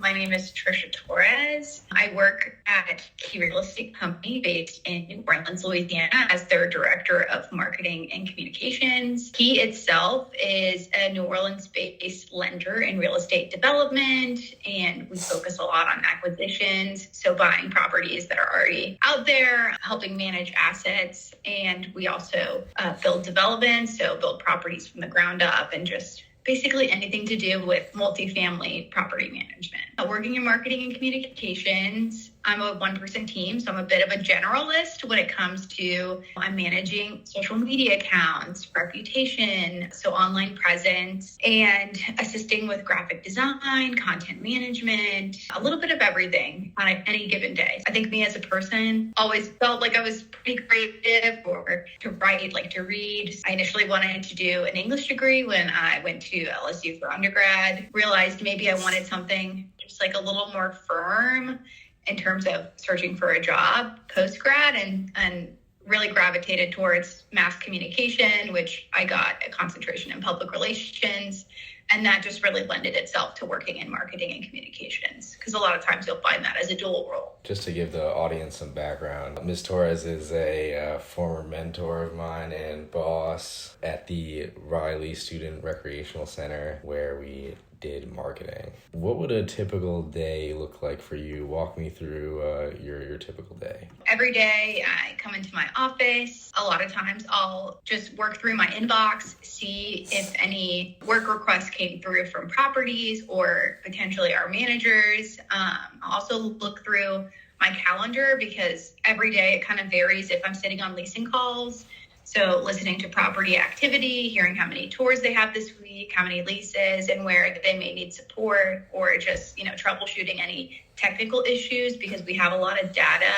My name is Trisha Torres. I work at a real estate company based in New Orleans, Louisiana, as their director of marketing and communications. Key itself is a New Orleans-based lender in real estate development, and we focus a lot on acquisitions, so buying properties that are already out there, helping manage assets, and we also build development, so build properties from the ground up and just basically anything to do with multifamily property management. Working in marketing and communications, I'm a one-person team, so I'm a bit of a generalist when it comes to I'm managing social media accounts, reputation, so online presence, and assisting with graphic design, content management, a little bit of everything on any given day. I think me as a person always felt like I was pretty creative, or to write, like to read. I initially wanted to do an English degree when I went to LSU for undergrad, realized maybe I wanted something just like a little more firm in terms of searching for a job post-grad, and really gravitated towards mass communication, which I got a concentration in public relations. And that just really lended itself to working in marketing and communications, because a lot of times you'll find that as a dual role. Just to give the audience some background, Ms. Torres is a former mentor of mine and boss at the Riley Student Recreational Center, where we did marketing. What would a typical day look like for you? Walk me through your typical day. Every day I come into my office. A lot of times I'll just work through my inbox, see if any work requests came through from properties or potentially our managers. I'll also look through my calendar, because every day it kind of varies if I'm sitting on leasing calls. So listening to property activity, hearing how many tours they have this week, how many leases, and where they may need support, or just, troubleshooting any technical issues, because we have a lot of data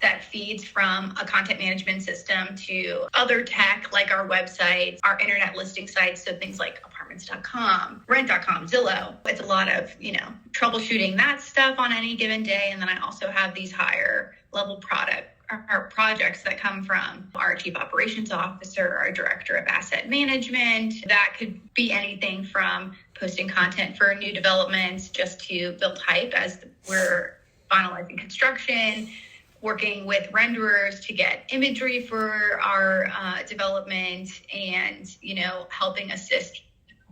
that feeds from a content management system to other tech like our websites, our internet listing sites, so things like apartments.com, rent.com, Zillow. It's a lot of, troubleshooting that stuff on any given day. And then I also have these higher level projects that come from our chief operations officer, our director of asset management. That could be anything from posting content for new developments just to build hype as we're finalizing construction, working with renderers to get imagery for our development, and, helping assist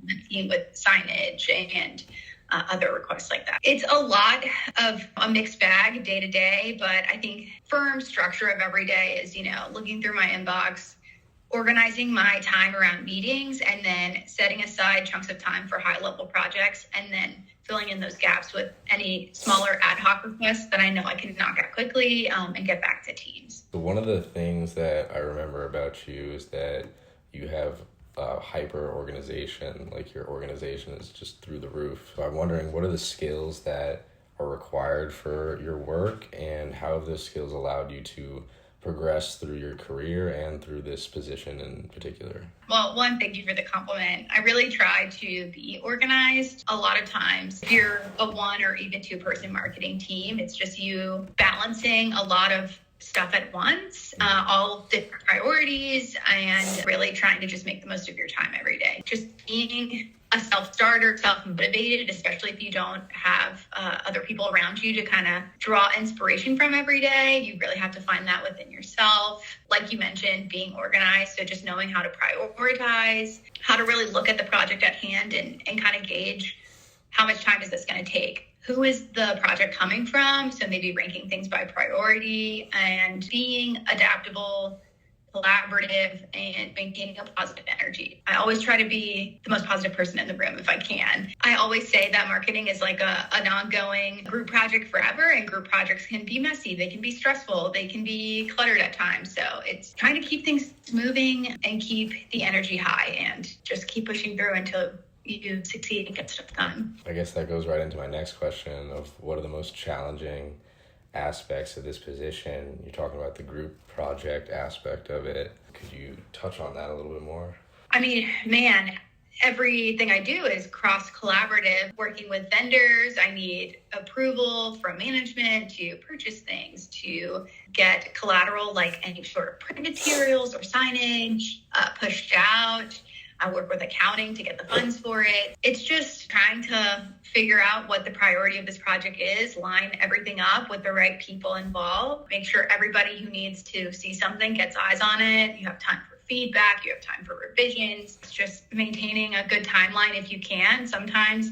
the team with signage and other requests like that. It's a lot of a mixed bag day to day, but I think firm structure of every day is, looking through my inbox, organizing my time around meetings, and then setting aside chunks of time for high level projects, and then filling in those gaps with any smaller ad hoc requests that I know I can knock out quickly and get back to teams. So one of the things that I remember about you is that you have hyper organization, like your organization is just through the roof. So I'm wondering, what are the skills that are required for your work, and how have those skills allowed you to progress through your career and through this position in particular? Well, one, thank you for the compliment. I really try to be organized. A lot of times, if you're a one or even two person marketing team, it's just you balancing a lot of stuff at once, all different priorities, and really trying to just make the most of your time every day. Just being a self-starter, self-motivated, especially if you don't have other people around you to kind of draw inspiration from every day. You really have to find that within yourself. Like you mentioned, being organized, so just knowing how to prioritize, how to really look at the project at hand and kind of gauge how much time is this going to take. Who is the project coming from? So maybe ranking things by priority, and being adaptable, collaborative, and maintaining a positive energy. I always try to be the most positive person in the room if I can. I always say that marketing is like an ongoing group project forever, and group projects can be messy. They can be stressful. They can be cluttered at times. So it's trying to keep things moving and keep the energy high, and just keep pushing through until you succeed and get stuff done. I guess that goes right into my next question of what are the most challenging aspects of this position. You're talking about the group project aspect of it. Could you touch on that a little bit more? I mean, man, everything I do is cross-collaborative. Working with vendors, I need approval from management to purchase things, to get collateral like any sort of print materials or signage pushed out. I work with accounting to get the funds for it. It's just trying to figure out what the priority of this project is, line everything up with the right people involved, make sure everybody who needs to see something gets eyes on it. You have time for feedback, you have time for revisions. It's just maintaining a good timeline if you can. Sometimes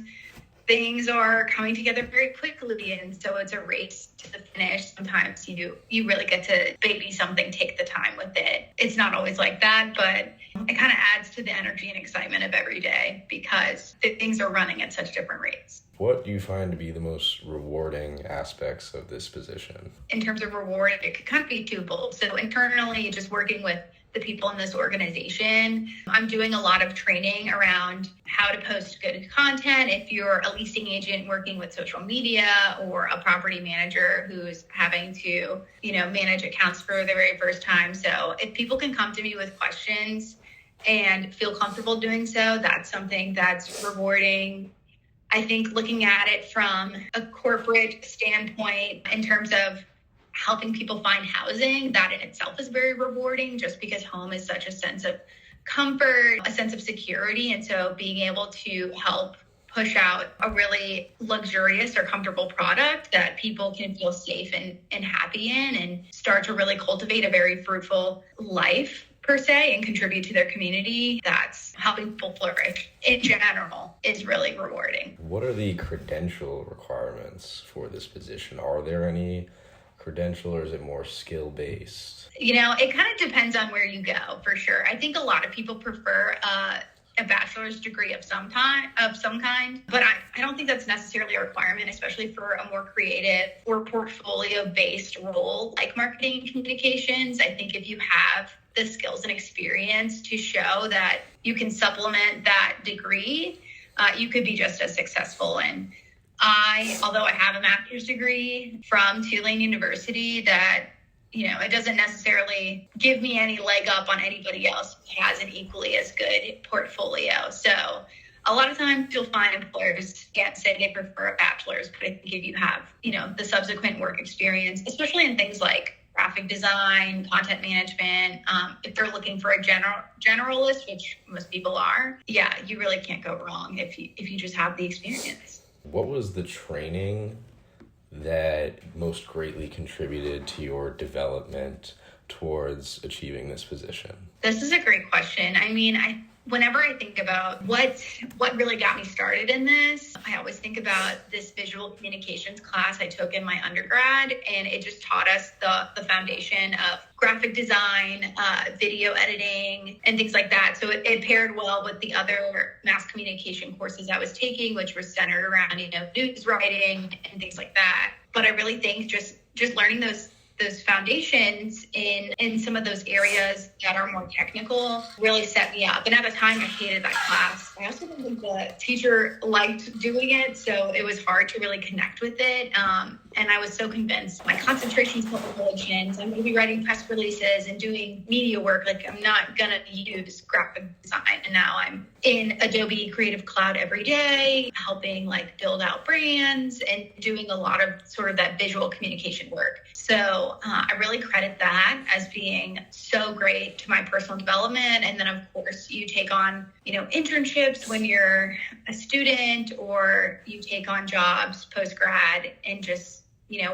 things are coming together very quickly, and so it's a race to the finish. Sometimes you really get to baby something, take the time with it. It's not always like that, but it kind of adds to the energy and excitement of every day because things are running at such different rates. What do you find to be the most rewarding aspects of this position? In terms of reward, it could kind of be twofold. So internally, just working with the people in this organization, I'm doing a lot of training around how to post good content. If you're a leasing agent working with social media or a property manager who's having to, manage accounts for the very first time. So if people can come to me with questions and feel comfortable doing so, that's something that's rewarding. I think looking at it from a corporate standpoint in terms of helping people find housing, that in itself is very rewarding just because home is such a sense of comfort, a sense of security. And so being able to help push out a really luxurious or comfortable product that people can feel safe and happy in and start to really cultivate a very fruitful life per se and contribute to their community, that's helping people flourish in general is really rewarding. What are the credential requirements for this position? Are there any credential or is it more skill-based? It kind of depends on where you go, for sure. I think a lot of people prefer a bachelor's degree of some kind, but I don't think that's necessarily a requirement, especially for a more creative or portfolio-based role like marketing and communications. I think if you have the skills and experience to show that you can supplement that degree, you could be just as successful. And although I have a master's degree from Tulane University, that, it doesn't necessarily give me any leg up on anybody else who has an equally as good portfolio. So a lot of times you'll find employers can't say they prefer a bachelor's, but I think if you have, the subsequent work experience, especially in things like graphic design, content management, if they're looking for a generalist, which most people are, you really can't go wrong if you just have the experience. What was the training that most greatly contributed to your development towards achieving this position? This is a great question. Whenever I think about what really got me started in this, I always think about this visual communications class I took in my undergrad, and it just taught us the foundation of graphic design, video editing, and things like that. So it paired well with the other mass communication courses I was taking, which were centered around, news writing and things like that. But I really think just learning those foundations in some of those areas that are more technical really set me up. And at the time, I hated that class. I also don't think the teacher liked doing it, so it was hard to really connect with it. And I was so convinced my concentration qualifications, I'm going to be writing press releases and doing media work. Like, I'm not going to use graphic design. And now I'm in Adobe Creative Cloud every day, helping build out brands and doing a lot of sort of that visual communication work. So I really credit that as being so great to my personal development. And then, of course, you take on, internships when you're a student, or you take on jobs post-grad, and just,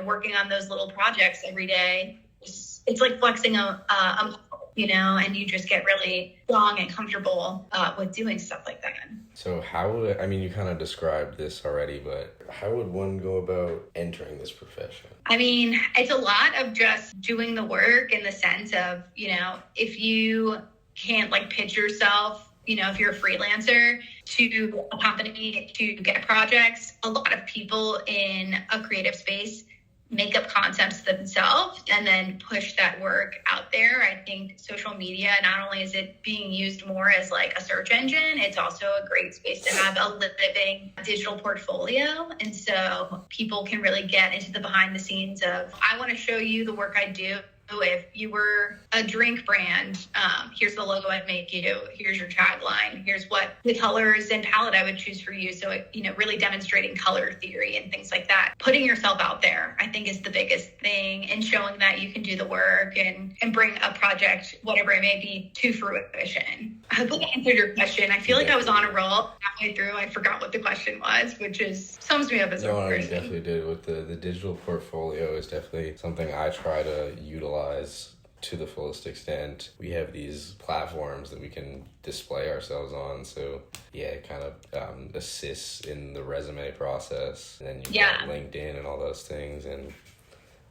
working on those little projects every day. It's like flexing a muscle, and you just get really strong and comfortable with doing stuff like that. So you kind of described this already, but how would one go about entering this profession? It's a lot of just doing the work in the sense of, if you can't pitch yourself, if you're a freelancer to a company to get projects, a lot of people in a creative space make up concepts themselves and then push that work out there. I think social media, not only is it being used more as a search engine, it's also a great space to have a living digital portfolio. And so people can really get into the behind the scenes of, I want to show you the work I do if you were a drink brand, here's the logo I'd make you, here's your tagline, here's what the colors and palette I would choose for you. So, really demonstrating color theory and things like that. Putting yourself out there, I think, is the biggest thing, and showing that you can do the work and bring a project, whatever it may be, to fruition. I hope I answered your question. I feel like I was on a roll halfway through. I forgot what the question was, which is sums me up as a person. No, you definitely did. With the digital portfolio is definitely something I try to utilize to the fullest extent. We have these platforms that we can display ourselves on, so it kind of assists in the resume process. And then you got LinkedIn and all those things, and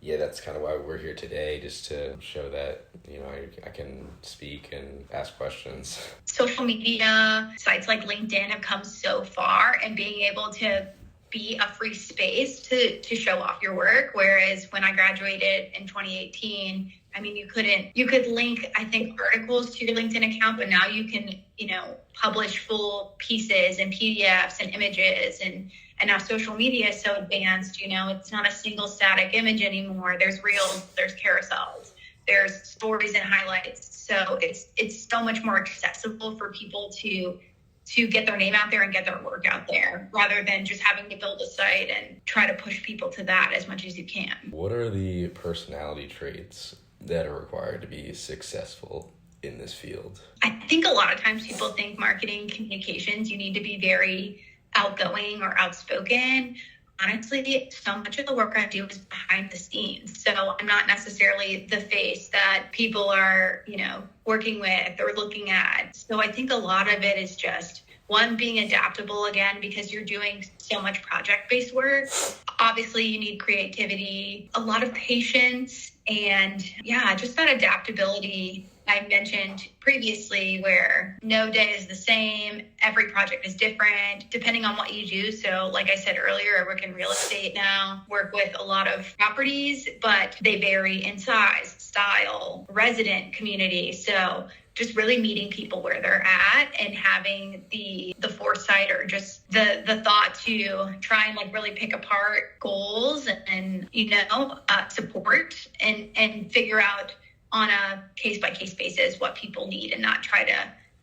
that's kind of why we're here today, just to show that I can speak and ask questions. Social media sites like LinkedIn have come so far, and being able to be a free space to show off your work. Whereas when I graduated in 2018, you could link, I think, articles to your LinkedIn account, but now you can, publish full pieces and PDFs and images, and now social media is so advanced, it's not a single static image anymore. There's reels, there's carousels, there's stories and highlights. So it's so much more accessible for people to get their name out there and get their work out there, rather than just having to build a site and try to push people to that as much as you can. What are the personality traits that are required to be successful in this field? I think a lot of times people think marketing communications, you need to be very outgoing or outspoken. Honestly, so much of the work I do is behind the scenes. So I'm not necessarily the face that people are, working with or looking at. So I think a lot of it is just, one, being adaptable, again, because you're doing so much project-based work. Obviously, you need creativity, a lot of patience, and just that adaptability I mentioned previously, where no day is the same. Every project is different depending on what you do. So like I said earlier, I work in real estate now, work with a lot of properties, but they vary in size, style, resident community. So just really meeting people where they're at and having the foresight, or just the thought to try and really pick apart goals and support and figure out on a case-by-case basis what people need, and not try to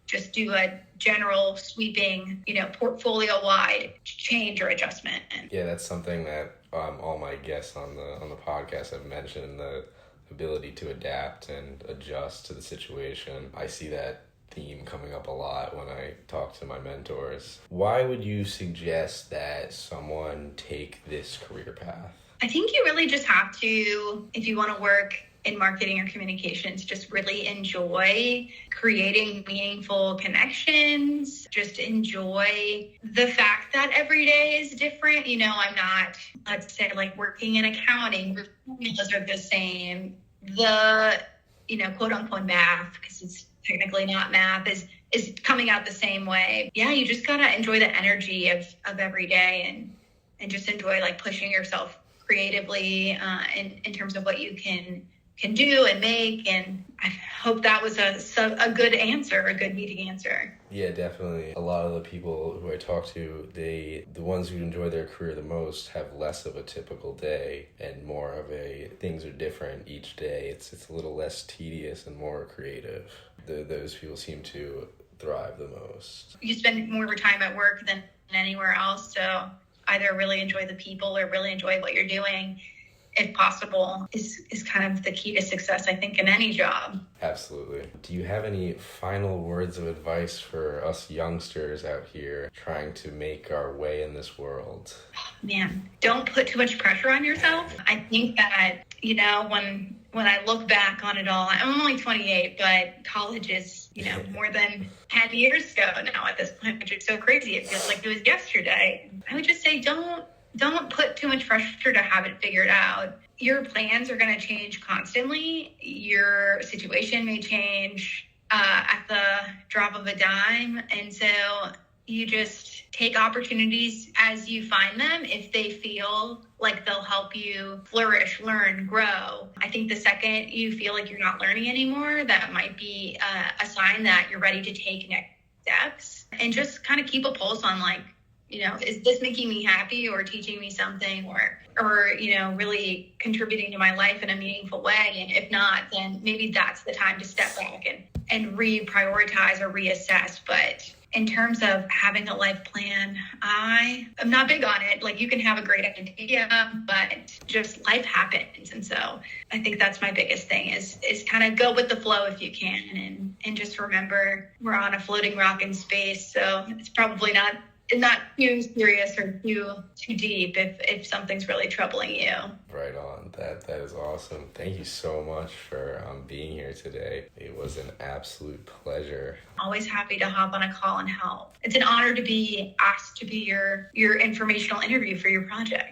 just do a general sweeping, portfolio-wide change or adjustment. Yeah, that's something that all my guests on the podcast have mentioned, the ability to adapt and adjust to the situation. I see that theme coming up a lot when I talk to my mentors. Why would you suggest that someone take this career path? I think you really just have to, if you want to work in marketing or communications, just really enjoy creating meaningful connections. Just enjoy the fact that every day is different. I'm not, let's say, working in accounting, the formulas are the same. The, quote unquote math, because it's technically not math, is coming out the same way. Yeah, you just gotta enjoy the energy of every day, and just enjoy pushing yourself creatively in terms of what you can do and make. And I hope that was a good answer, a good meeting answer. Yeah, definitely. A lot of the people who I talk to, the ones who enjoy their career the most have less of a typical day and more of things are different each day. It's a little less tedious and more creative. Those people seem to thrive the most. You spend more of your time at work than anywhere else, so either really enjoy the people or really enjoy what you're doing, if possible, is kind of the key to success, I think, in any job. Absolutely. Do you have any final words of advice for us youngsters out here trying to make our way in this world? Man, don't put too much pressure on yourself. I think that, when I look back on it all, I'm only 28, but college is, more than 10 years ago now at this point, which is so crazy. It feels like it was yesterday. I would just say don't put too much pressure to have it figured out. Your plans are going to change constantly. Your situation may change at the drop of a dime. And so you just take opportunities as you find them, if they feel like they'll help you flourish, learn, grow. I think the second you feel like you're not learning anymore, that might be a sign that you're ready to take next steps. And just kind of keep a pulse on is this making me happy or teaching me something or really contributing to my life in a meaningful way? And if not, then maybe that's the time to step back and reprioritize or reassess. But in terms of having a life plan, I am not big on it. Like, you can have a great idea, but just life happens. And so I think that's my biggest thing is kind of go with the flow if you can. And just remember, we're on a floating rock in space. So it's probably not too serious or too deep if something's really troubling you. Right on. That is awesome. Thank you so much for being here today. It was an absolute pleasure. Always happy to hop on a call and help. It's an honor to be asked to be your informational interview for your project.